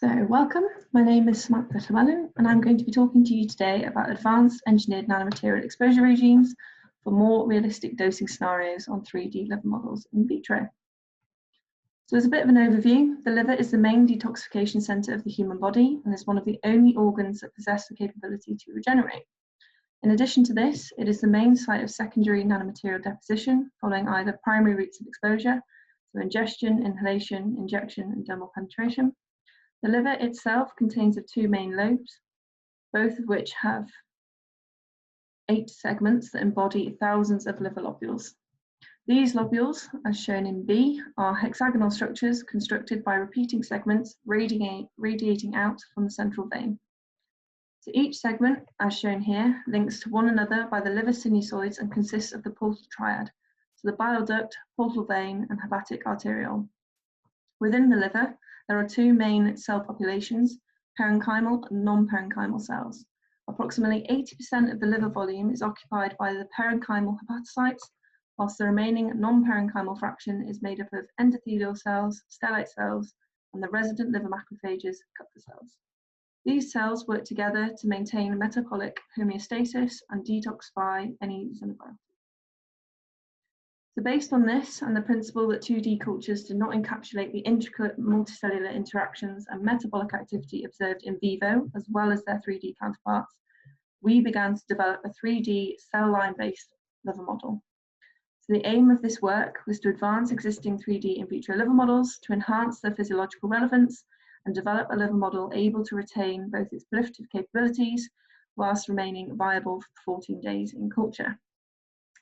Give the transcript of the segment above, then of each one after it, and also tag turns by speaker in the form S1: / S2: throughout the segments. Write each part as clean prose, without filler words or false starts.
S1: So welcome, my name is Samantha Llewellyn and I'm going to be talking to you today about advanced engineered nanomaterial exposure regimes for more realistic dosing scenarios on 3D liver models in vitro. So as a bit of an overview, the liver is the main detoxification centre of the human body and is one of the only organs that possess the capability to regenerate. In addition to this, it is the main site of secondary nanomaterial deposition following either primary routes of exposure, so ingestion, inhalation, injection and dermal penetration. The liver itself contains of two main lobes, both of which have 8 segments that embody thousands of liver lobules. These lobules, as shown in B, are hexagonal structures constructed by repeating segments radiating out from the central vein. So each segment, as shown here, links to one another by the liver sinusoids and consists of the portal triad, so the bile duct, portal vein, and hepatic arteriole. Within the liver, there are two main cell populations, parenchymal and non-parenchymal cells. Approximately 80% of the liver volume is occupied by the parenchymal hepatocytes, whilst the remaining non-parenchymal fraction is made up of endothelial cells, stellate cells, and the resident liver macrophages, Kupffer cells. These cells work together to maintain metabolic homeostasis and detoxify any xenobiotics. So based on this and the principle that 2D cultures do not encapsulate the intricate multicellular interactions and metabolic activity observed in vivo, as well as their 3D counterparts, we began to develop a 3D cell line-based liver model. So the aim of this work was to advance existing 3D in vitro liver models to enhance their physiological relevance and develop a liver model able to retain both its proliferative capabilities whilst remaining viable for 14 days in culture.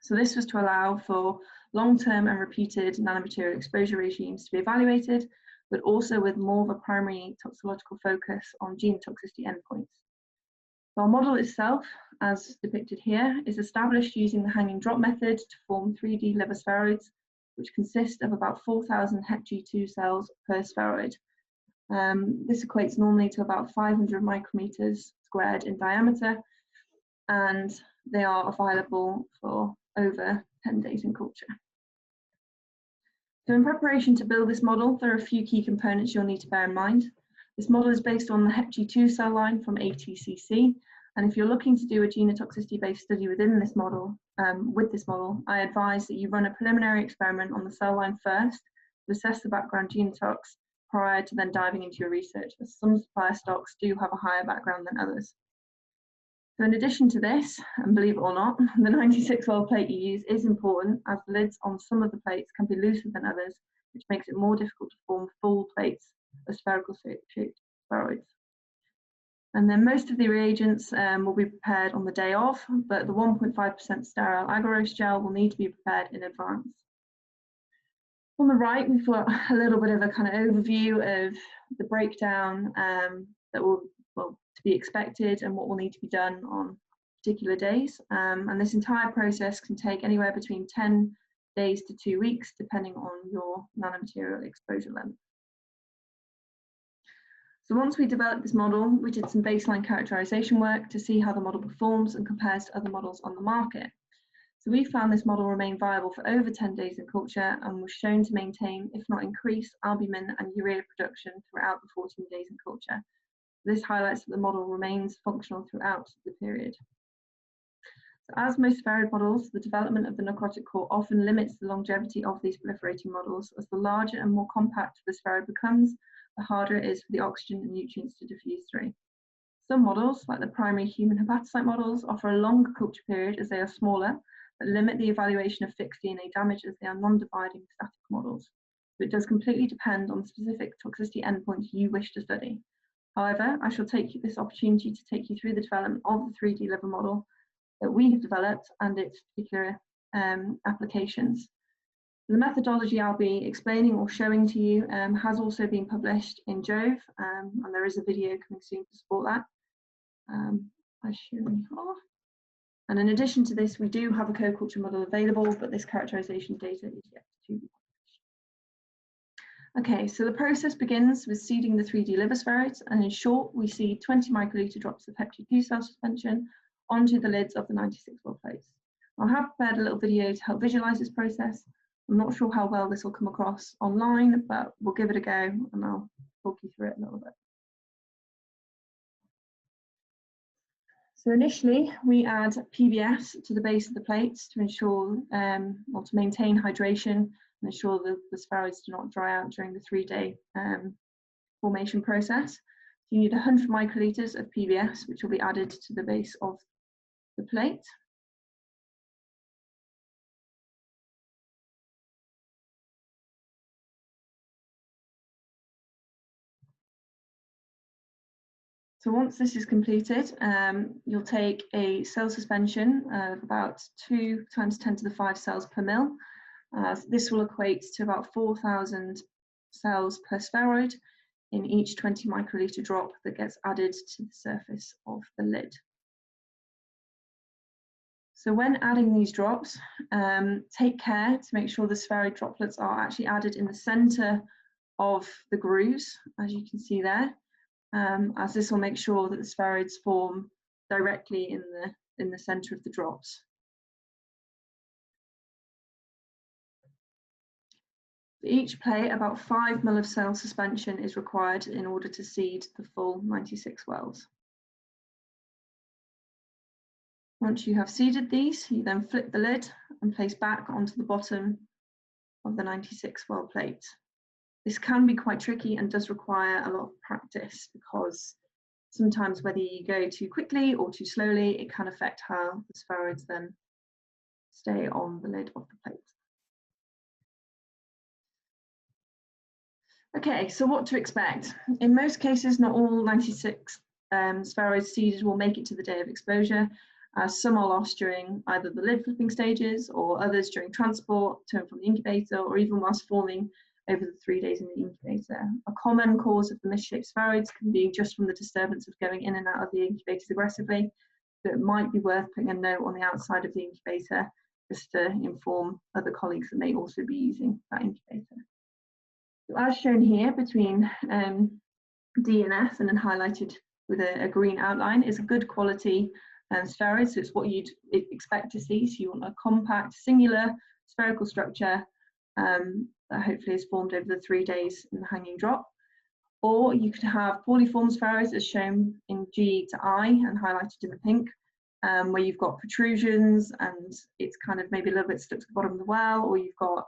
S1: So this was to allow for long-term and repeated nanomaterial exposure regimes to be evaluated, but also with more of a primary toxicological focus on genotoxicity endpoints. So our model itself, as depicted here, is established using the hanging drop method to form 3D liver spheroids, which consist of about 4,000 HepG2 cells per spheroid. This equates normally to about 500 micrometers squared in diameter, and they are available for over 10 days in culture. So in preparation to build this model, there are a few key components you'll need to bear in mind. This model is based on the HepG2 cell line from ATCC, and if you're looking to do a genotoxicity-based study within this model, I advise that you run a preliminary experiment on the cell line first to assess the background genotox prior to then diving into your research, as some supplier stocks do have a higher background than others. So in addition to this, and believe it or not, the 96-well plate you use is important, as the lids on some of the plates can be looser than others, which makes it more difficult to form full plates of spherical shaped spheroids. And then most of the reagents will be prepared on the day of, but the 1.5% sterile agarose gel will need to be prepared in advance. On the right, we've got a little bit of a kind of overview of the breakdown that will to be expected and what will need to be done on particular days. And this entire process can take anywhere between 10 days to 2 weeks, depending on your nanomaterial exposure length. So once we developed this model, we did some baseline characterization work to see how the model performs and compares to other models on the market. So we found this model remained viable for over 10 days in culture and was shown to maintain, if not increase, albumin and urea production throughout the 14 days in culture. This highlights that the model remains functional throughout the period. So as most spheroid models, the development of the necrotic core often limits the longevity of these proliferating models, as the larger and more compact the spheroid becomes, the harder it is for the oxygen and nutrients to diffuse through. Some models, like the primary human hepatocyte models, offer a longer culture period as they are smaller, but limit the evaluation of fixed DNA damage as they are non-dividing static models. So it does completely depend on the specific toxicity endpoints you wish to study. However, I shall take this opportunity to take you through the development of the 3D liver model that we have developed and its particular applications. The methodology I'll be explaining or showing to you has also been published in Jove, and there is a video coming soon to support that. And in addition to this, we do have a co-culture model available, but this characterization data is yet to be published. Okay, so the process begins with seeding the 3D liver spheroids, and in short, we seed 20 microliter drops of HepG2 cell suspension onto the lids of the 96-well plates. I have prepared a little video to help visualize this process. I'm not sure how well this will come across online, but we'll give it a go and I'll talk you through it a little bit. So initially we add PBS to the base of the plates to ensure or to maintain hydration and ensure that the spheroids do not dry out during the 3-day formation process. So you need 100 microliters of PBS, which will be added to the base of the plate. So once this is completed, you'll take a cell suspension of about 2 × 10⁵ cells per mil. This will equate to about 4,000 cells per spheroid in each 20 microliter drop that gets added to the surface of the lid. So when adding these drops, take care to make sure the spheroid droplets are actually added in the center of the grooves, as you can see there. As this will make sure that the spheroids form directly in the center of the drops. For each plate, about 5 ml of cell suspension is required in order to seed the full 96 wells. Once you have seeded these, you then flip the lid and place back onto the bottom of the 96 well plate. This can be quite tricky and does require a lot of practice, because sometimes whether you go too quickly or too slowly, it can affect how the spheroids then stay on the lid of the plate. Okay, so what to expect? In most cases, not all 96 spheroids seeded will make it to the day of exposure. Some are lost during either the lid flipping stages, or others during transport to and from the incubator, or even whilst forming over the 3 days in the incubator. A common cause of the misshaped spheroids can be just from the disturbance of going in and out of the incubators aggressively. So it might be worth putting a note on the outside of the incubator just to inform other colleagues that may also be using that incubator. So as shown here, between D and F, and then highlighted with a green outline, is a good quality spheroid. So it's what you'd expect to see. So you want a compact, singular, spherical structure that hopefully is formed over the 3 days in the hanging drop. Or you could have poorly formed spheroids, as shown in G to I and highlighted in the pink, where you've got protrusions and it's kind of maybe a little bit stuck to the bottom of the well, or you've got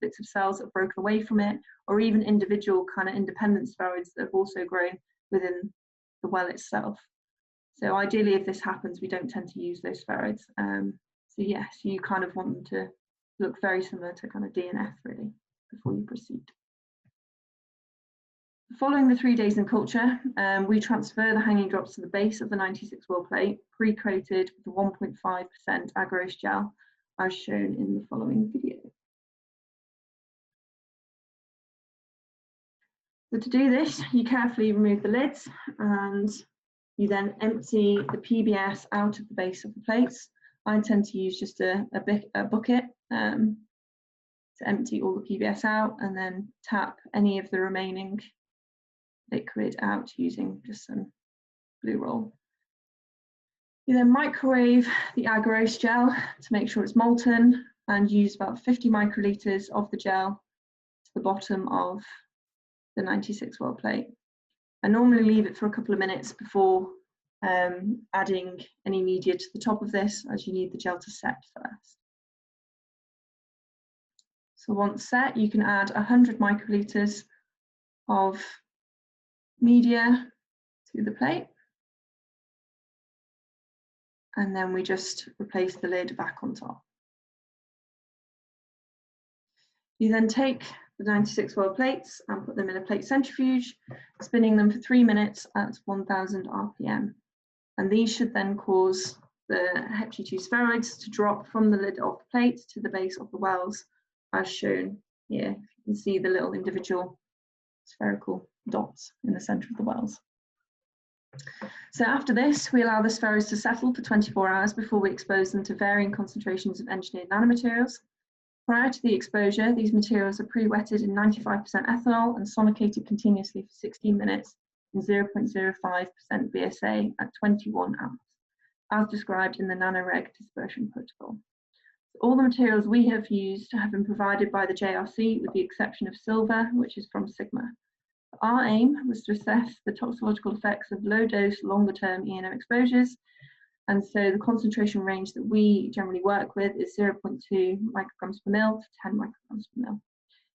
S1: bits of cells that have broken away from it, or even individual kind of independent spheroids that have also grown within the well itself. So ideally, if this happens, we don't tend to use those spheroids. So yes, you kind of want them to look very similar to kind of D and F really before you proceed. Following the 3 days in culture, we transfer the hanging drops to the base of the 96 well plate, pre-coated with 1.5% agarose gel, as shown in the following video. So to do this, you carefully remove the lids and you then empty the PBS out of the base of the plates. I tend to use just a bucket to empty all the PBS out, and then tap any of the remaining liquid out using just some glue roll. You then microwave the agarose gel to make sure it's molten, and use about 50 microliters of the gel to the bottom of the 96 well plate. I normally leave it for a couple of minutes before adding any media to the top of this, as you need the gel to set first. So once set, you can add 100 microliters of media to the plate, and then we just replace the lid back on top. You then take the 96 well plates and put them in a plate centrifuge, spinning them for 3 minutes at 1000 RPM. And these should then cause the Hep-G2 spheroids to drop from the lid of the plate to the base of the wells, as shown here. You can see the little individual spherical dots in the center of the wells. So after this, we allow the spheroids to settle for 24 hours before we expose them to varying concentrations of engineered nanomaterials. Prior to the exposure, these materials are pre-wetted in 95% ethanol and sonicated continuously for 16 minutes in 0.05% BSA at 21 amps, as described in the NanoReg dispersion protocol. All the materials we have used have been provided by the JRC, with the exception of silver, which is from Sigma. Our aim was to assess the toxicological effects of low-dose, longer-term ENO exposures And so the concentration range that we generally work with is 0.2 micrograms per mil to 10 micrograms per mil.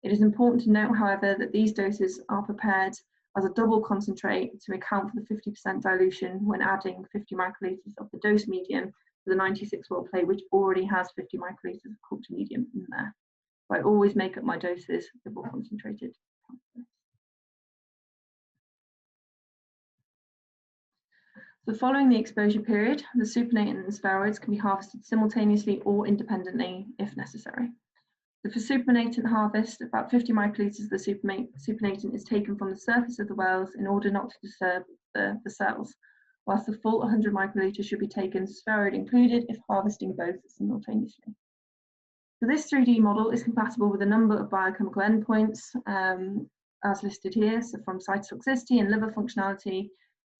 S1: It is important to note, however, that these doses are prepared as a double concentrate to account for the 50% dilution when adding 50 microliters of the dose medium to the 96-well plate, which already has 50 microliters of culture medium in there. So I always make up my doses double concentrated. So following the exposure period, the supernatant and spheroids can be harvested simultaneously or independently if necessary. So for supernatant harvest, about 50 microliters of the supernatant is taken from the surface of the wells in order not to disturb the cells, whilst the full 100 microliters should be taken, spheroid included, if harvesting both simultaneously. So this 3D model is compatible with a number of biochemical endpoints as listed here, so from cytotoxicity and liver functionality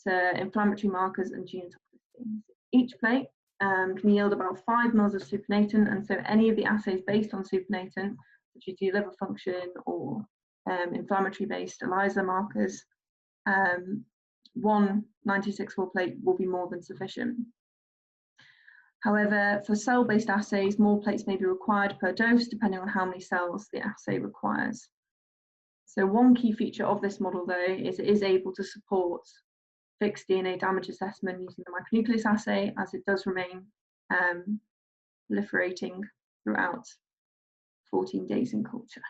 S1: to inflammatory markers and genotoxicity. Each plate can yield about 5 mils of supernatant, and so any of the assays based on supernatant, such as your liver function or inflammatory based ELISA markers, one 96-well plate will be more than sufficient. However, for cell-based assays, more plates may be required per dose depending on how many cells the assay requires. So one key feature of this model, though, is it is able to support fixed DNA damage assessment using the micronucleus assay, as it does remain proliferating throughout 14 days in culture.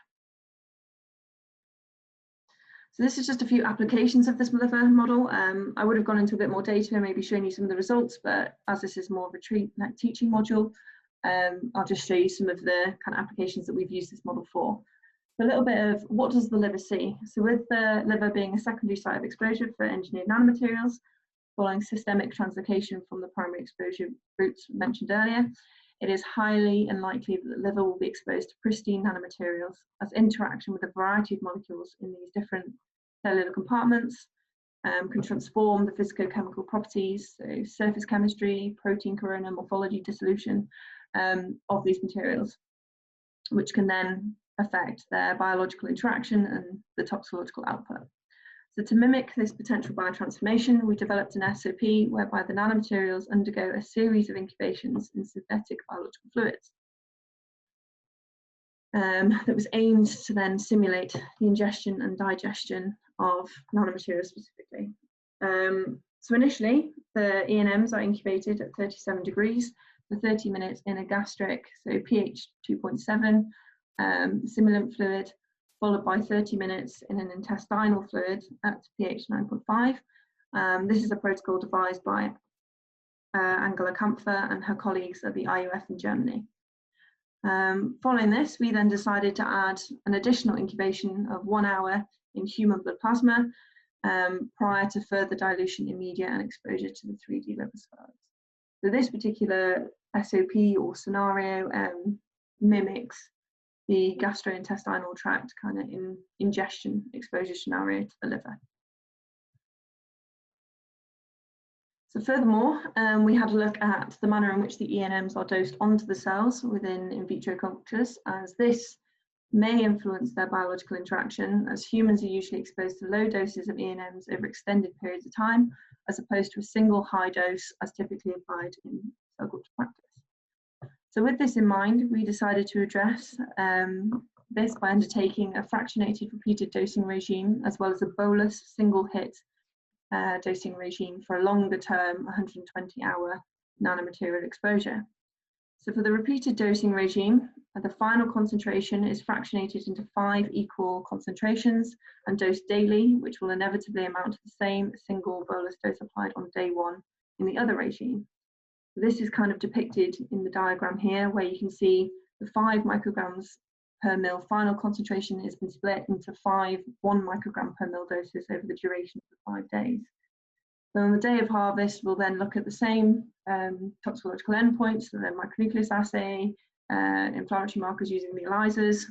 S1: So this is just a few applications of this liver model. I would have gone into a bit more data, maybe showing you some of the results, but as this is more of a teaching module, I'll just show you some of the kind of applications that we've used this model for. So a little bit of what does the liver see? So with the liver being a secondary site of exposure for engineered nanomaterials, following systemic translocation from the primary exposure routes mentioned earlier, it is highly unlikely that the liver will be exposed to pristine nanomaterials, as interaction with a variety of molecules in these different cellular compartments can transform the physicochemical properties, so surface chemistry, protein corona, morphology, dissolution of these materials, which can then affect their biological interaction and the toxicological output. So to mimic this potential biotransformation, we developed an SOP whereby the nanomaterials undergo a series of incubations in synthetic biological fluids that was aimed to then simulate the ingestion and digestion of nanomaterials specifically. So initially, the E&Ms are incubated at 37 degrees for 30 minutes in a gastric, so pH 2.7, simulant fluid, followed by 30 minutes in an intestinal fluid at pH 9.5. This is a protocol devised by Angela Kampfer and her colleagues at the IUF in Germany. Following this, we then decided to add an additional incubation of 1 hour in human blood plasma prior to further dilution in media and exposure to the 3D liver spheroids. So this particular SOP or scenario mimics the gastrointestinal tract kind of ingestion exposure scenario to the liver. So furthermore, we had a look at the manner in which the E&Ms are dosed onto the cells within in vitro cultures, as this may influence their biological interaction, as humans are usually exposed to low doses of E&Ms over extended periods of time, as opposed to a single high dose as typically applied in cell culture practice. So with this in mind, we decided to address this by undertaking a fractionated repeated dosing regime, as well as a bolus single hit dosing regime for a longer term 120-hour nanomaterial exposure. So for the repeated dosing regime, the final concentration is fractionated into 5 equal concentrations and dosed daily, which will inevitably amount to the same single bolus dose applied on day 1 in the other regime. This is kind of depicted in the diagram here, where you can see the 5 micrograms per mil final concentration has been split into 5 1 microgram per mil doses over the duration of the 5 days. So on the day of harvest, we'll then look at the same toxicological endpoints, so the micronucleus assay, inflammatory markers using the ELISAs,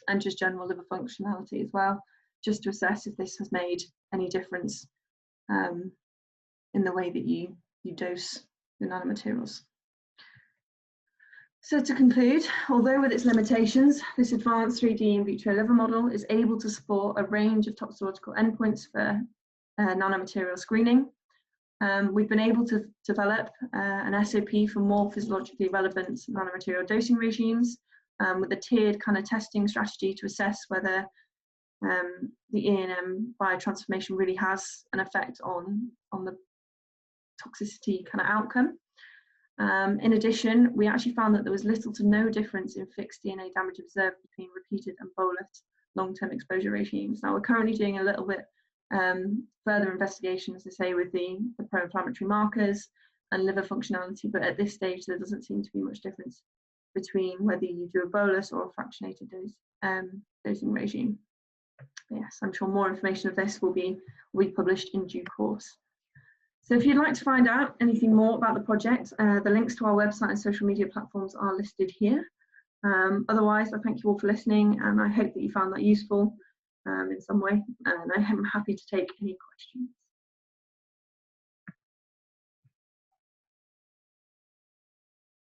S1: and just general liver functionality as well, just to assess if this has made any difference in the way that you dose the nanomaterials. So to conclude, although with its limitations, this advanced 3D in vitro liver model is able to support a range of toxicological endpoints for nanomaterial screening. We've been able to develop an SOP for more physiologically relevant nanomaterial dosing regimes with a tiered kind of testing strategy to assess whether the E&M biotransformation really has an effect on the toxicity kind of outcome. In addition, we actually found that there was little to no difference in fixed DNA damage observed between repeated and bolus long-term exposure regimes. Now, we're currently doing a little bit further investigation, as I say, with the pro-inflammatory markers and liver functionality, but at this stage there doesn't seem to be much difference between whether you do a bolus or a fractionated dosing regime. But yes, I'm sure more information of this will be published in due course. So if you'd like to find out anything more about the project, the links to our website and social media platforms are listed here. Otherwise, I thank you all for listening, and I hope that you found that useful in some way, and I am happy to take any questions.